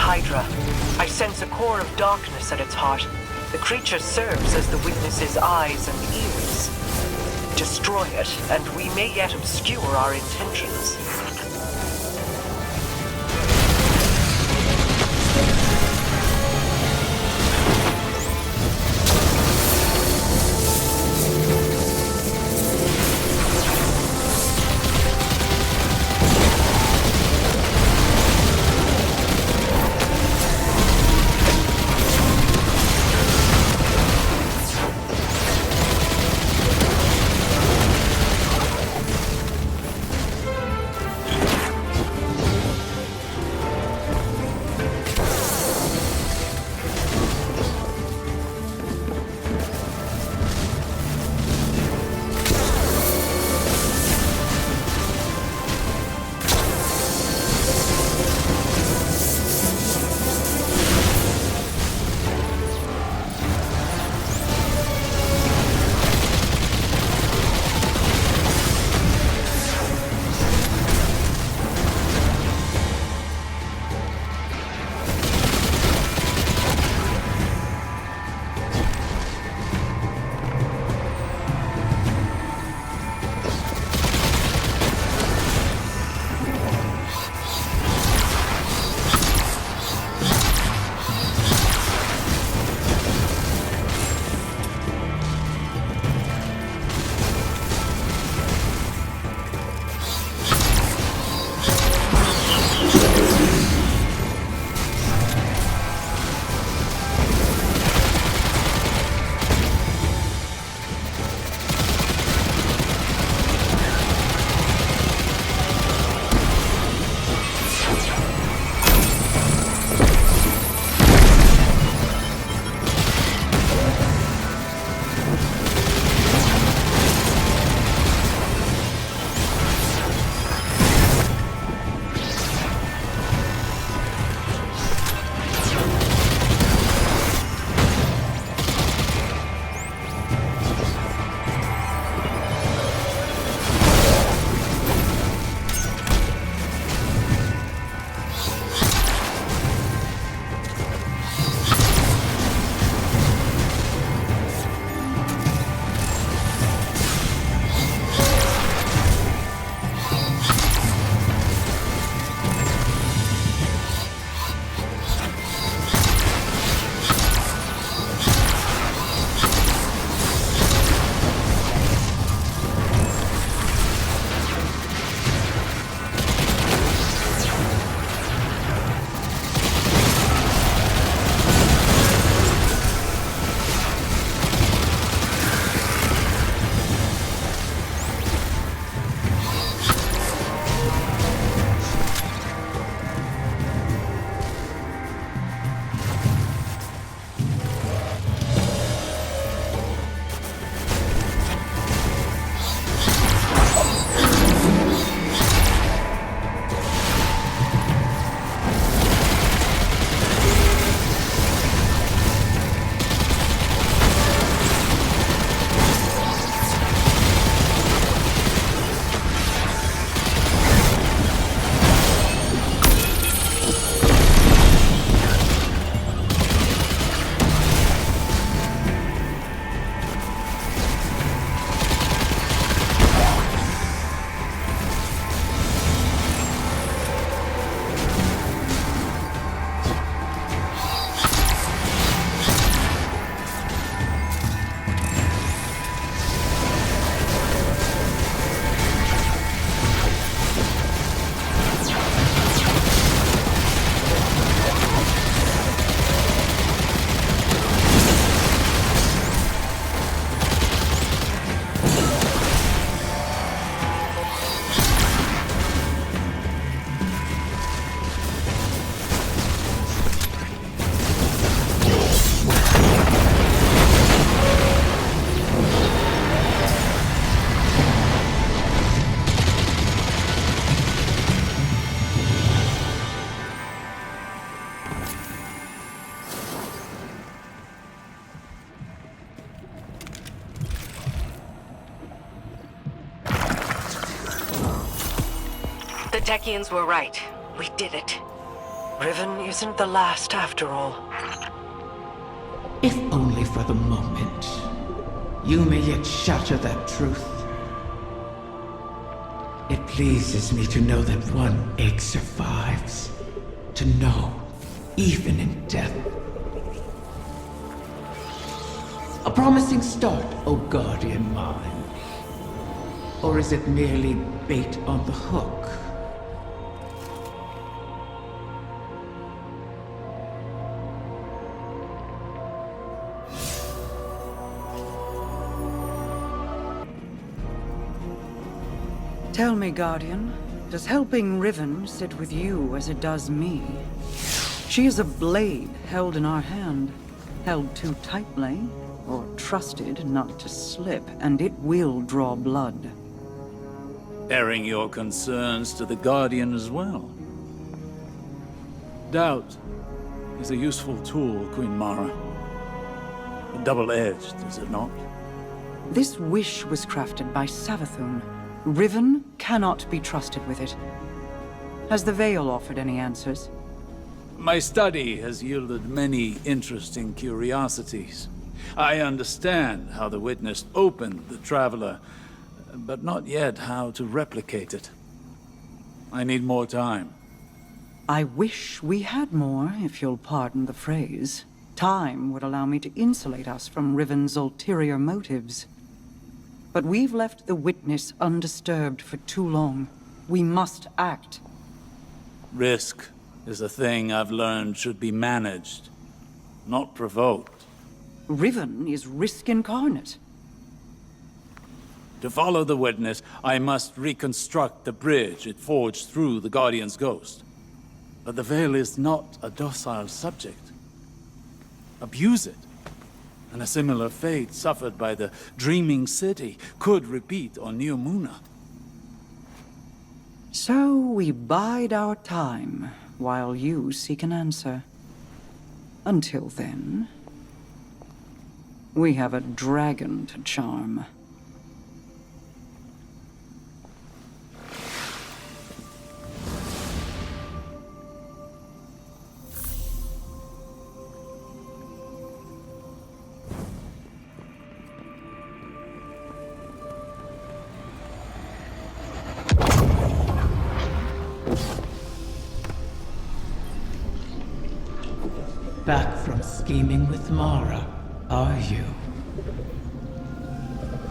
Hydra. I sense a core of darkness at its heart. The creature serves as the witness's eyes and ears. Destroy it, and we may yet obscure our intentions. The Techians were right. We did it. Riven isn't the last after all. If only for the moment. You may yet shatter that truth. It pleases me to know that one egg survives. To know, even in death. A promising start, O guardian mine. Or is it merely bait on the hook? Tell me, Guardian, does helping Riven sit with you as it does me? She is a blade held in our hand, held too tightly, or trusted not to slip, and it will draw blood. Airing your concerns to the Guardian as well. Doubt is a useful tool, Queen Mara. Double-edged, is it not? This wish was crafted by Savathun. Riven cannot be trusted with it. Has the Veil offered any answers? My study has yielded many interesting curiosities. I understand how the Witness opened the Traveler, but not yet how to replicate it. I need more time. I wish we had more, if you'll pardon the phrase. Time would allow me to insulate us from Riven's ulterior motives. But we've left the Witness undisturbed for too long. We must act. Risk is a thing I've learned should be managed, not provoked. Riven is risk incarnate. To follow the Witness, I must reconstruct the bridge it forged through the Guardian's ghost. But the Veil is not a docile subject. Abuse it, and a similar fate suffered by the Dreaming City could repeat on New Muna. So we bide our time, while you seek an answer. Until then, we have a dragon to charm. Back from scheming with Mara, are you?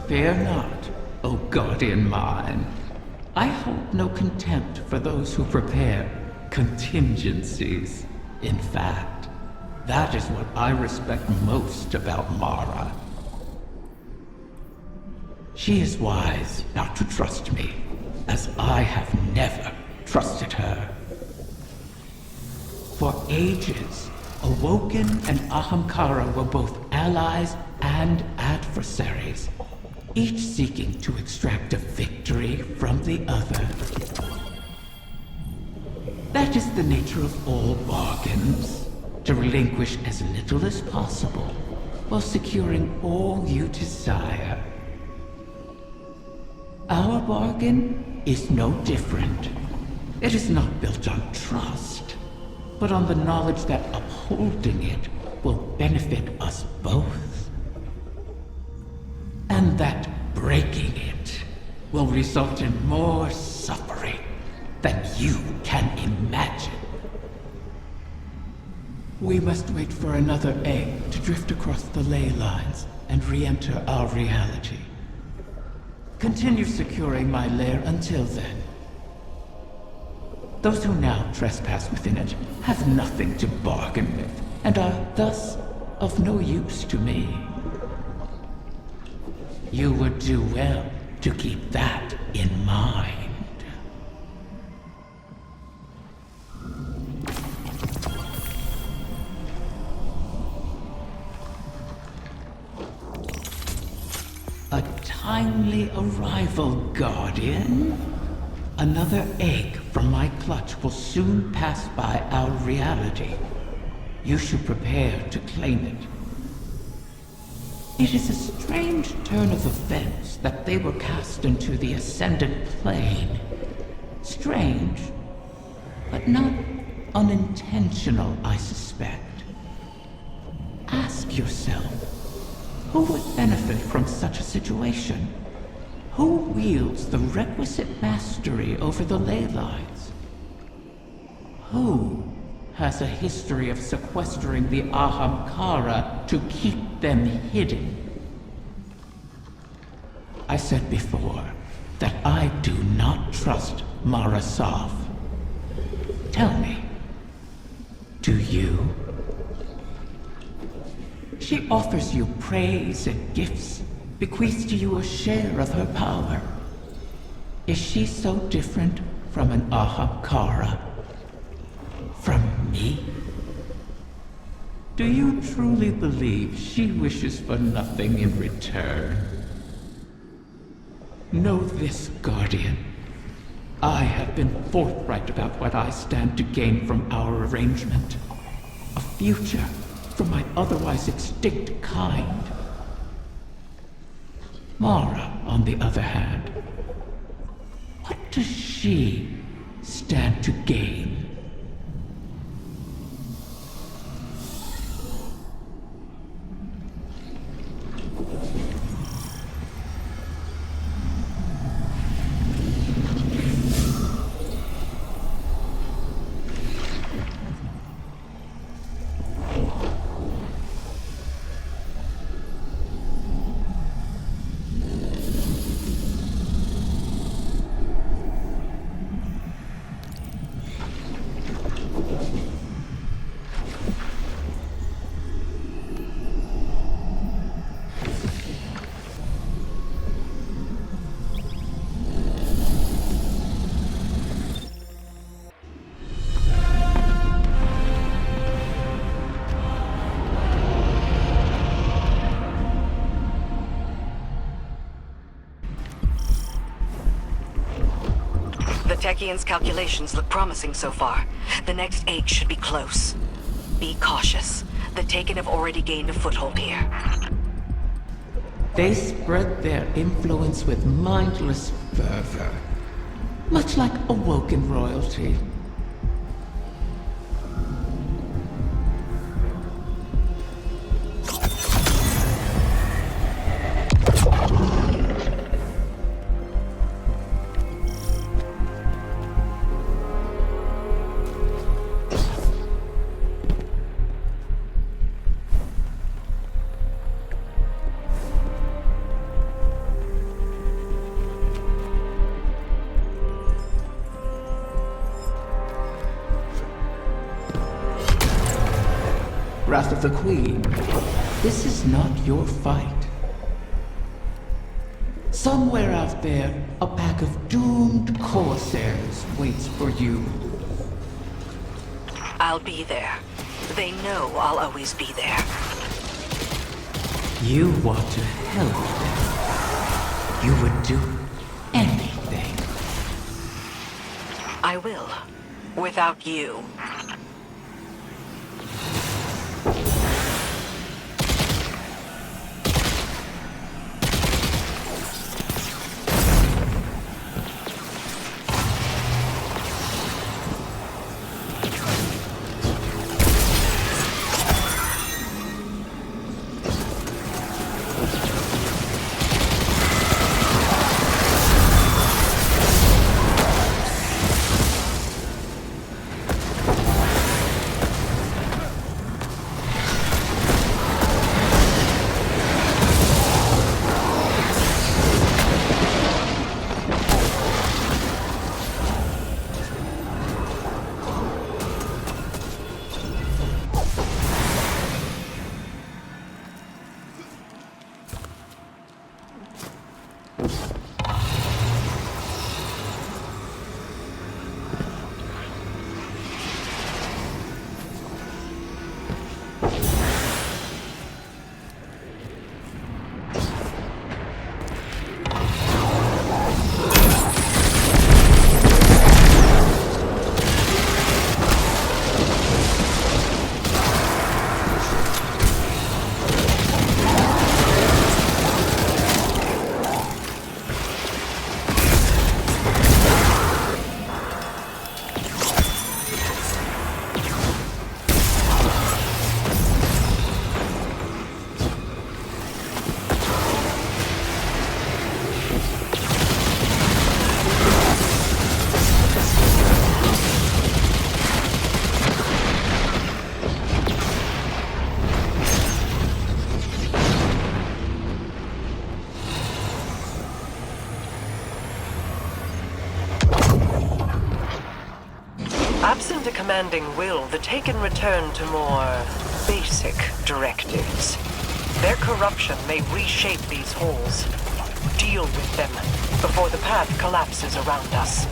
Fear not, O guardian mine. I hold no contempt for those who prepare contingencies. In fact, that is what I respect most about Mara. She is wise not to trust me, as I have never trusted her. For ages, Awoken and Ahamkara were both allies and adversaries, each seeking to extract a victory from the other. That is the nature of all bargains, to relinquish as little as possible, while securing all you desire. Our bargain is no different. It is not built on trust, but on the knowledge that upholding it will benefit us both. And that breaking it will result in more suffering than you can imagine. We must wait for another egg to drift across the ley lines and re-enter our reality. Continue securing my lair until then. Those who now trespass within it have nothing to bargain with, and are thus of no use to me. You would do well to keep that in mind. A timely arrival, Guardian. Another egg from my clutch will soon pass by our reality. You should prepare to claim it. It is a strange turn of events that they were cast into the Ascendant Plane. Strange, but not unintentional, I suspect. Ask yourself, who would benefit from such a situation? Who wields the requisite mastery over the ley lines? Who has a history of sequestering the Ahamkara to keep them hidden? I said before that I do not trust Mara Sov. Tell me, do you? She offers you praise and gifts, bequeaths to you a share of her power. Is she so different from an Ahamkara? From me? Do you truly believe she wishes for nothing in return? Know this, Guardian. I have been forthright about what I stand to gain from our arrangement. A future for my otherwise extinct kind. Mara, on the other hand, what does she stand to gain? Techian's calculations look promising so far. The next 8 should be close. Be cautious. The Taken have already gained a foothold here. They spread their influence with mindless fervor, much like awoken royalty. Wrath of the Queen, this is not your fight. Somewhere out there, a pack of doomed corsairs waits for you. I'll be there. They know I'll always be there. You want to help them. You would do anything. I will. Without you. Absent a commanding will, the Taken return to more basic directives. Their corruption may reshape these halls. Deal with them before the path collapses around us.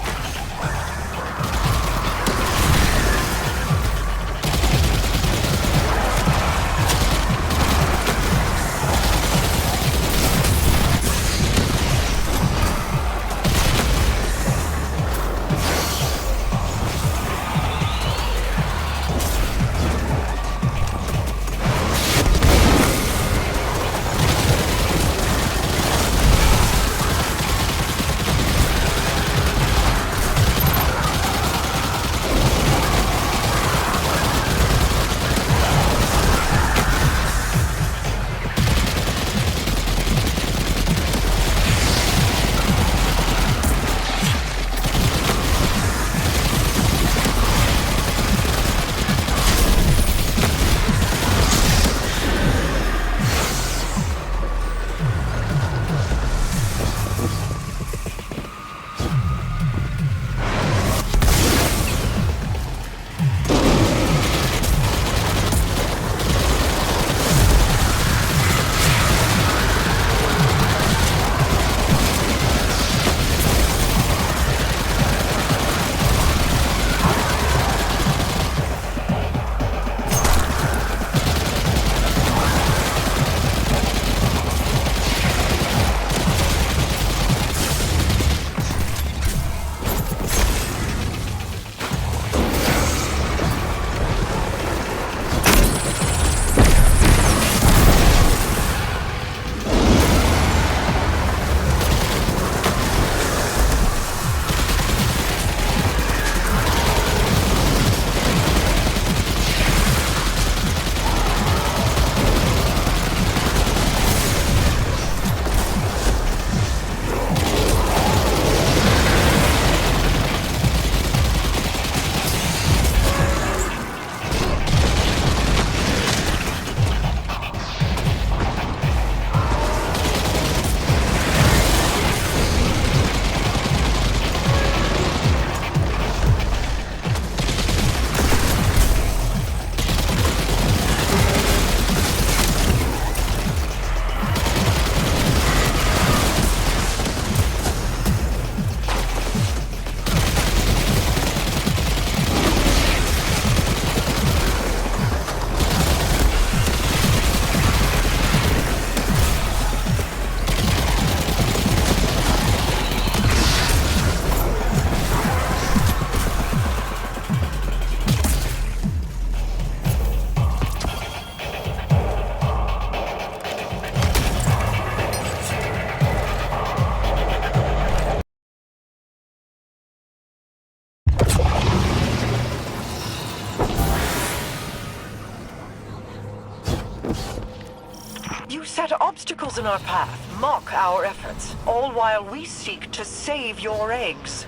You set obstacles in our path, mock our efforts, all while we seek to save your eggs.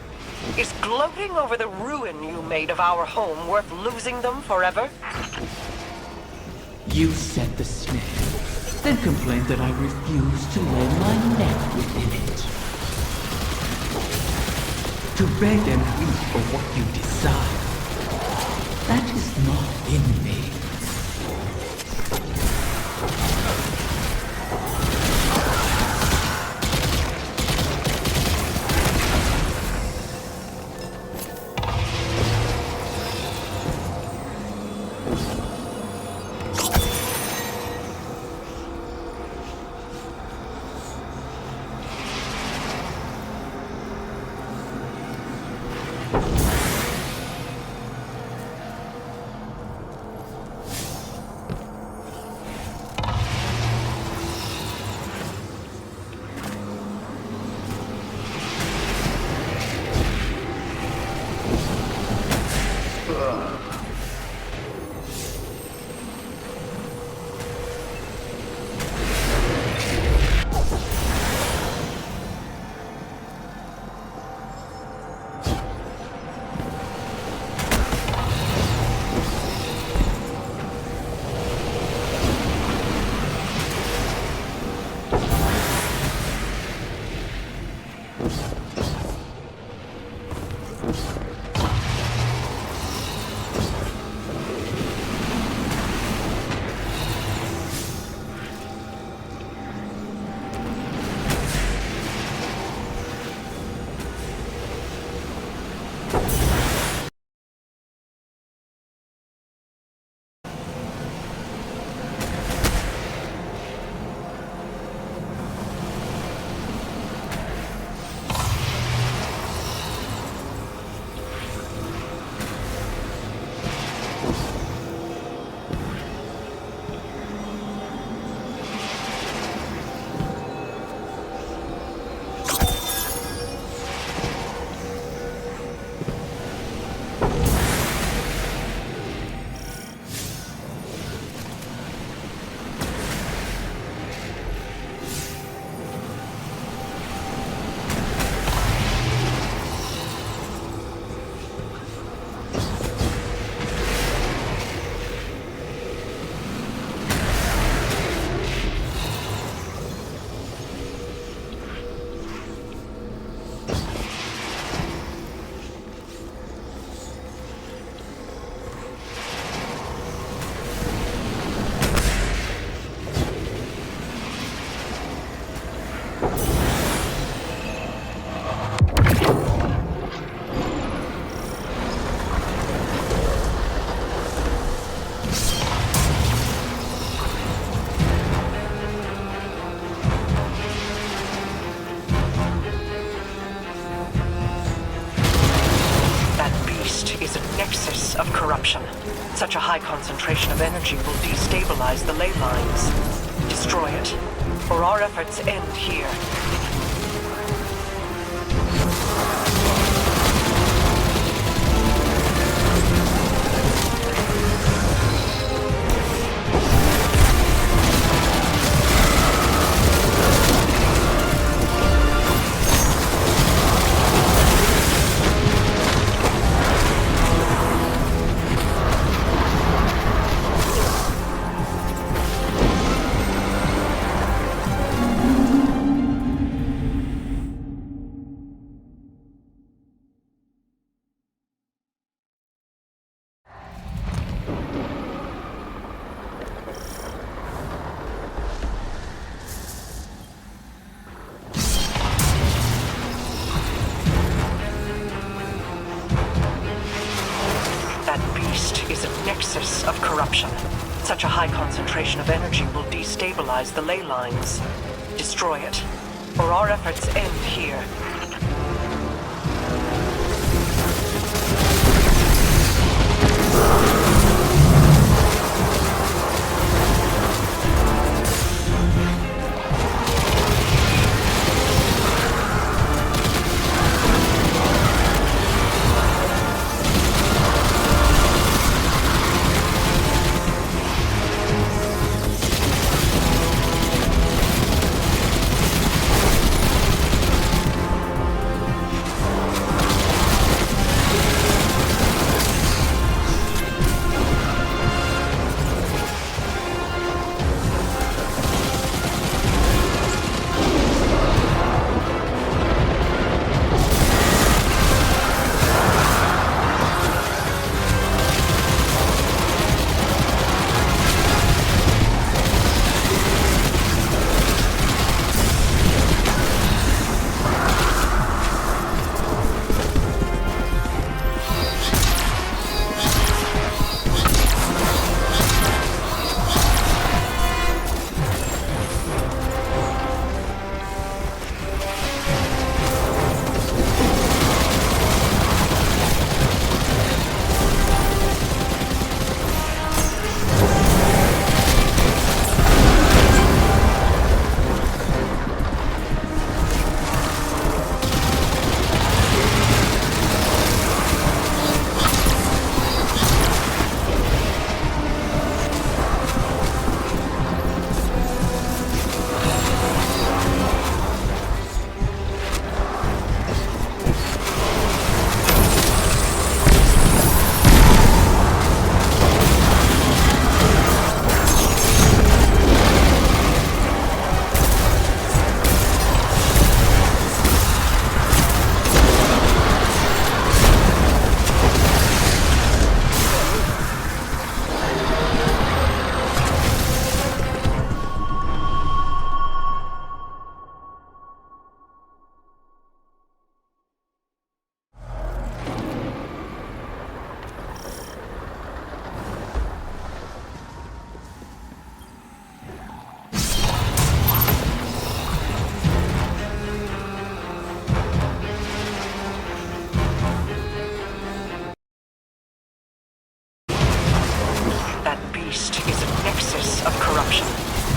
Is gloating over the ruin you made of our home worth losing them forever? You set the snare, then complained that I refused to lay my neck within it. To beg and weep for what you desire. That is not in me. of corruption. Such a high concentration of energy will destabilize the ley lines. Destroy it, or our efforts end here. Is a nexus of corruption. Such a high concentration of energy will destabilize the ley lines. Destroy it, or our efforts end here.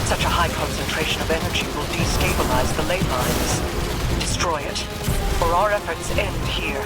Such a high concentration of energy will destabilize the ley lines. Destroy it, or our efforts end here.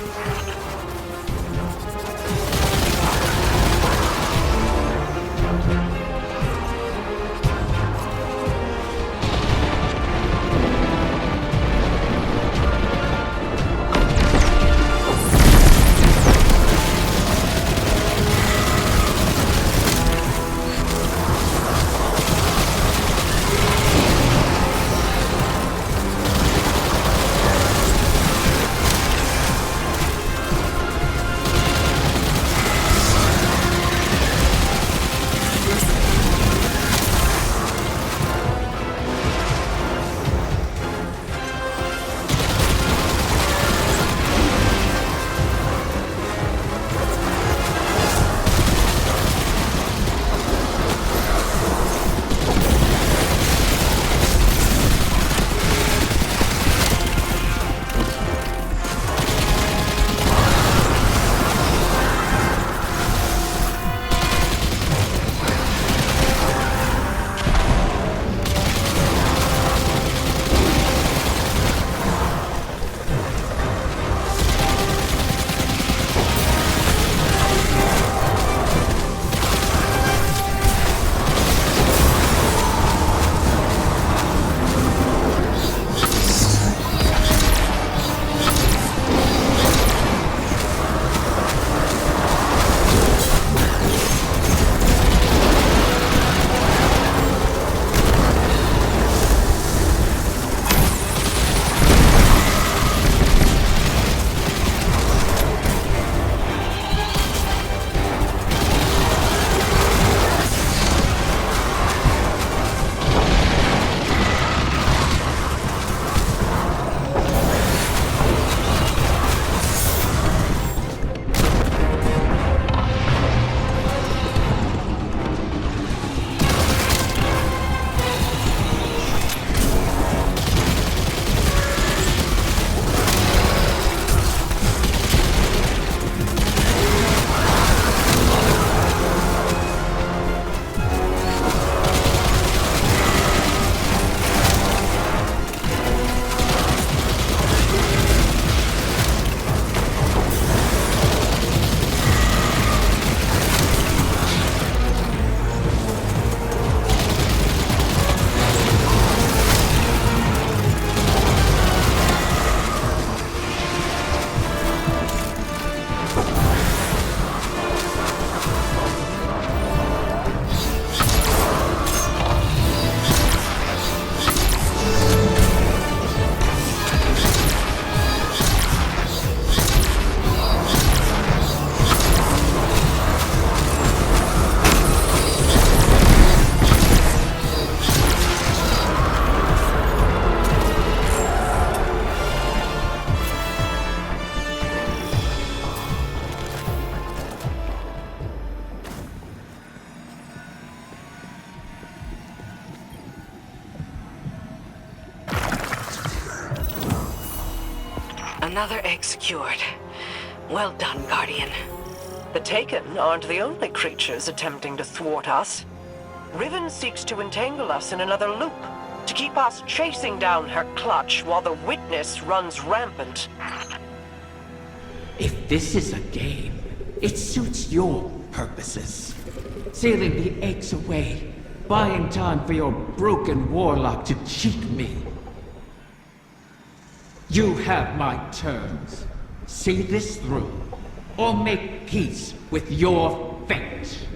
Another egg secured. Well done, Guardian. The Taken aren't the only creatures attempting to thwart us. Riven seeks to entangle us in another loop, to keep us chasing down her clutch while the Witness runs rampant. If this is a game, it suits your purposes. Sealing the eggs away, buying time for your broken warlock to cheat me. You have my terms. See this through, or make peace with your fate.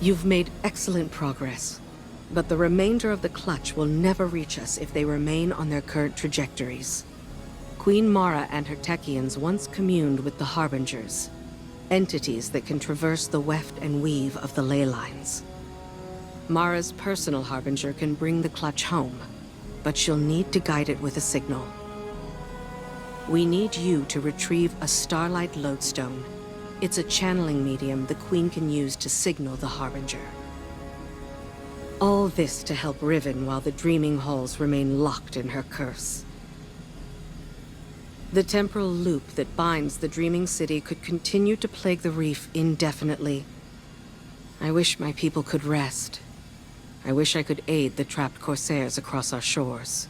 You've made excellent progress, but the remainder of the Clutch will never reach us if they remain on their current trajectories. Queen Mara and her Techeuns once communed with the Harbingers, entities that can traverse the weft and weave of the ley lines. Mara's personal Harbinger can bring the Clutch home, but she'll need to guide it with a signal. We need you to retrieve a Starlight Lodestone. It's a channeling medium the Queen can use to signal the Harbinger. All this to help Riven while the Dreaming Halls remain locked in her curse. The temporal loop that binds the Dreaming City could continue to plague the reef indefinitely. I wish my people could rest. I wish I could aid the trapped Corsairs across our shores.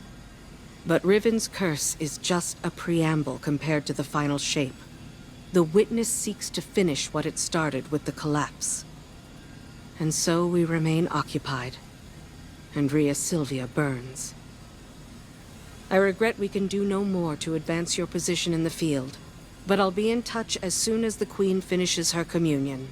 But Riven's curse is just a preamble compared to the final shape. The Witness seeks to finish what it started with the collapse. And so we remain occupied. And Rhea Sylvia burns. I regret we can do no more to advance your position in the field, but I'll be in touch as soon as the Queen finishes her communion.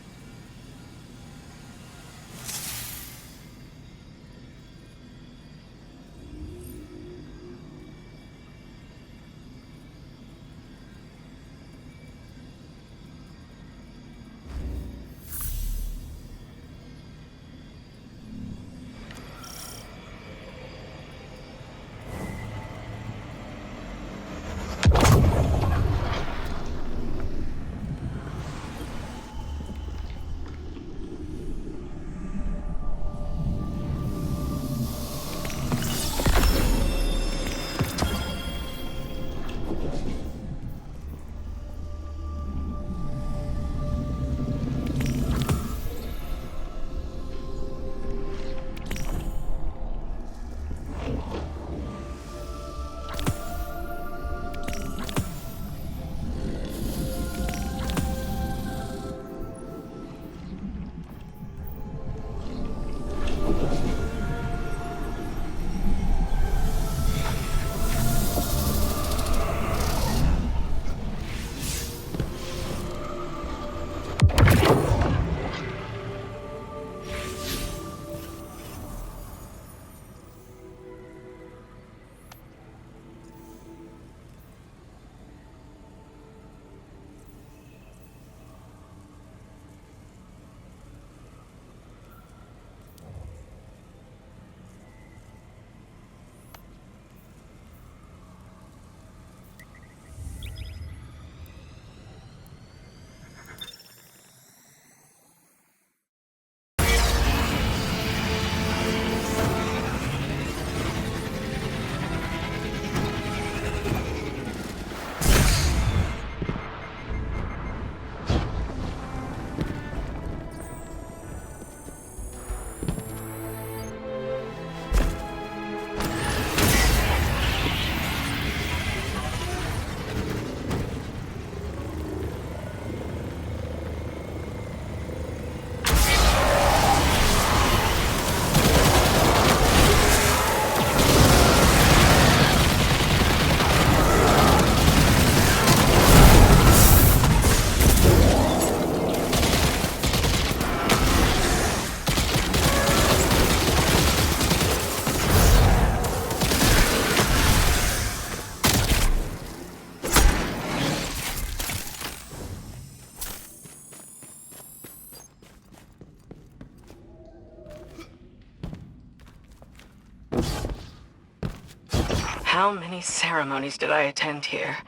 How many ceremonies did I attend here?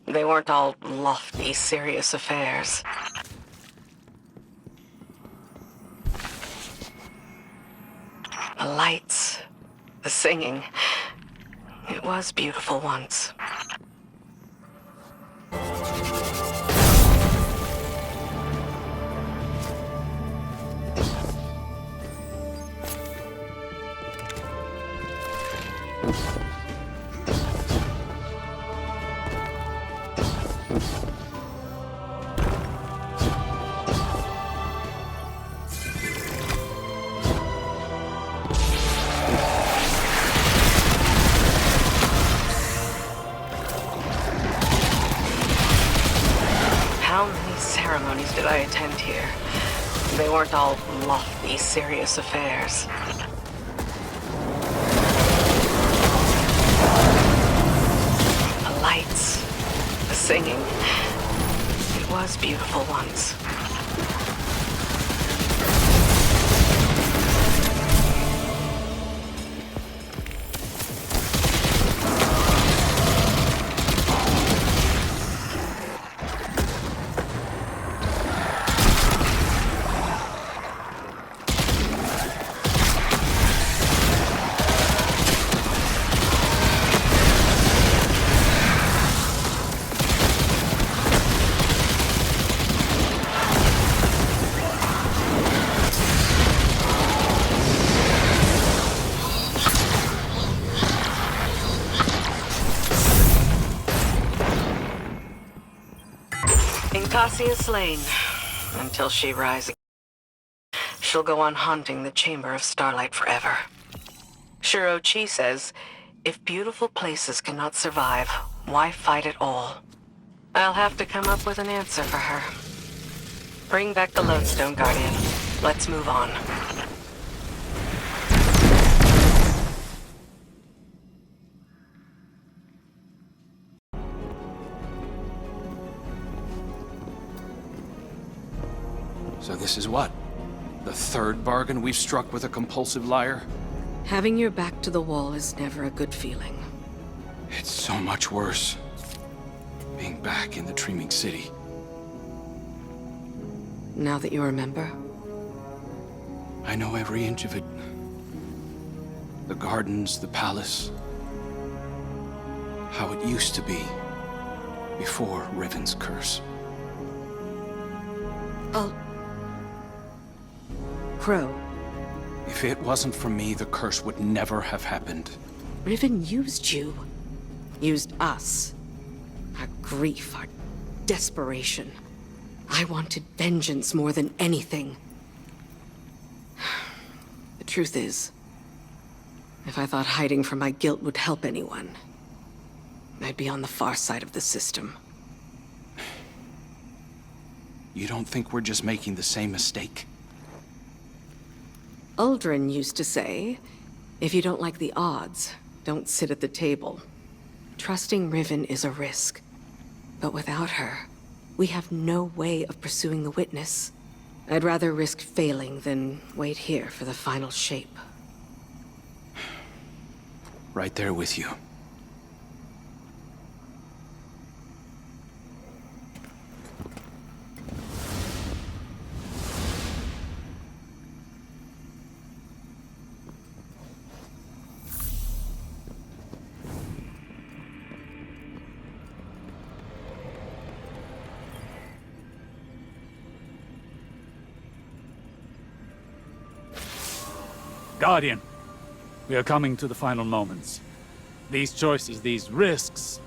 They weren't all lofty, serious affairs. The lights, the singing. It was beautiful once. How many ceremonies did I attend here? They weren't all lofty, serious affairs. The lights, the singing. It was beautiful once. Incasia slain, until she rise again. She'll go on haunting the Chamber of Starlight forever. Shuro Chi says, if beautiful places cannot survive, why fight at all? I'll have to come up with an answer for her. Bring back the Lodestone Guardian. Let's move on. So this is what? The third bargain we've struck with a compulsive liar? Having your back to the wall is never a good feeling. It's so much worse. Being back in the Dreaming City. Now that you remember? I know every inch of it. The gardens, the palace. How it used to be. Before Riven's curse. Oh. Crow. If it wasn't for me, the curse would never have happened. Riven used you. Used us. Our grief, our desperation. I wanted vengeance more than anything. The truth is, if I thought hiding from my guilt would help anyone, I'd be on the far side of the system. You don't think we're just making the same mistake? Uldren used to say, if you don't like the odds, don't sit at the table. Trusting Riven is a risk. But without her, we have no way of pursuing the witness. I'd rather risk failing than wait here for the final shape. Right there with you. Guardian, we are coming to the final moments. These choices, these risks,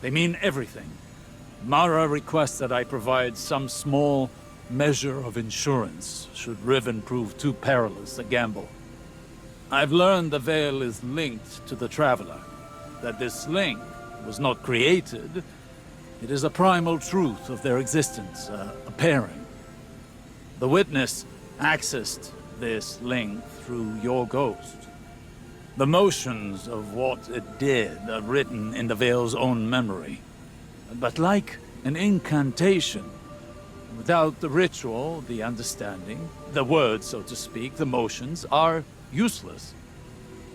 they mean everything. Mara requests that I provide some small measure of insurance should Riven prove too perilous a gamble. I've learned the Veil is linked to the Traveler, that this link was not created. It is a primal truth of their existence, a pairing. The Witness accessed this link through your ghost. The motions of what it did are written in the Veil's own memory. But like an incantation, without the ritual, the understanding, the words, so to speak, the motions are useless.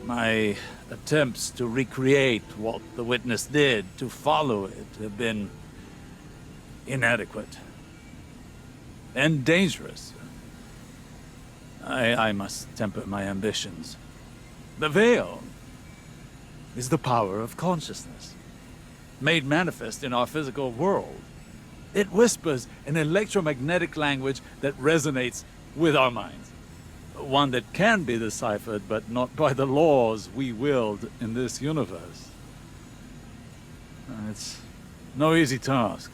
My attempts to recreate what the witness did, to follow it, have been inadequate. And dangerous. I must temper my ambitions. The veil is the power of consciousness, made manifest in our physical world. It whispers an electromagnetic language that resonates with our minds. One that can be deciphered, but not by the laws we wield in this universe. It's no easy task.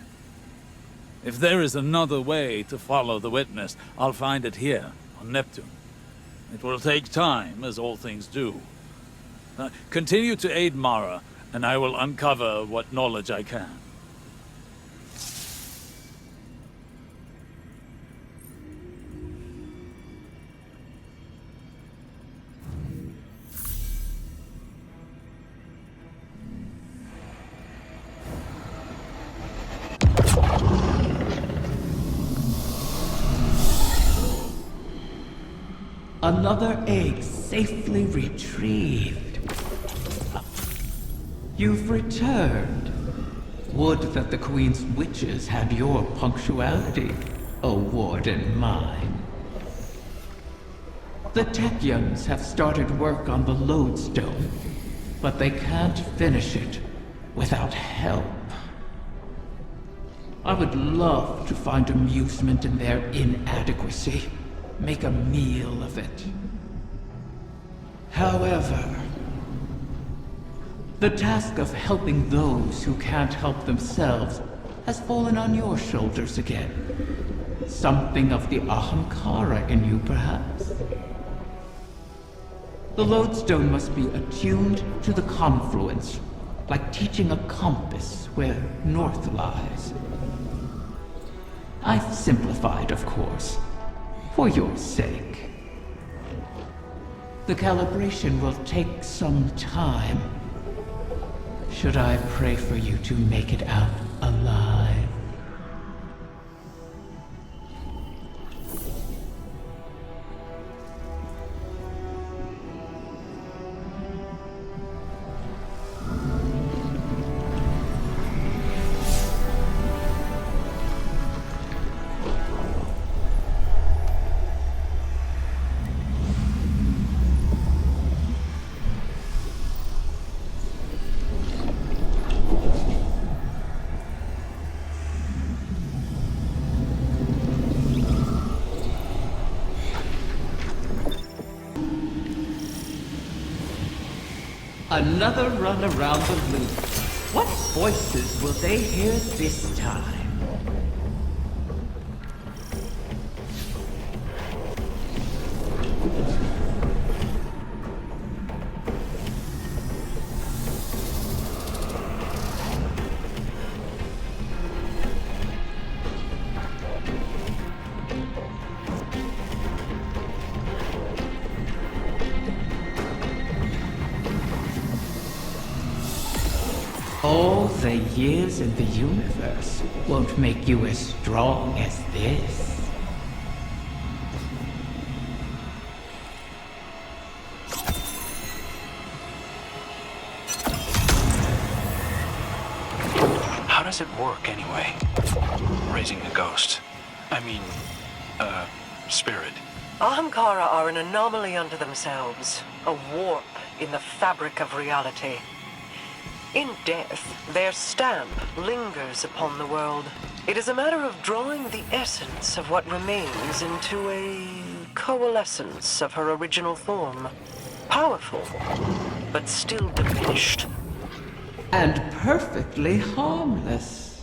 If there is another way to follow the witness, I'll find it here, on Neptune. It will take time, as all things do. Continue to aid Mara, and I will uncover what knowledge I can. Another egg safely retrieved. You've returned. Would that the Queen's witches had your punctuality, O Warden mine. The Techyans have started work on the Lodestone, but they can't finish it without help. I would love to find amusement in their inadequacy. Make a meal of it. However, the task of helping those who can't help themselves has fallen on your shoulders again. Something of the Ahamkara in you, perhaps? The Lodestone must be attuned to the confluence, like teaching a compass where north lies. I've simplified, of course. For your sake. The calibration will take some time. Should I pray for you to make it out alive? Another run around the loop. What voices will they hear this time? All the years in the universe won't make you as strong as this. How does it work, anyway? Raising the ghost. I mean, spirit. Ahamkara are an anomaly unto themselves, a warp in the fabric of reality. In death, their stamp lingers upon the world. It is a matter of drawing the essence of what remains into a coalescence of her original form. Powerful, but still diminished. And perfectly harmless.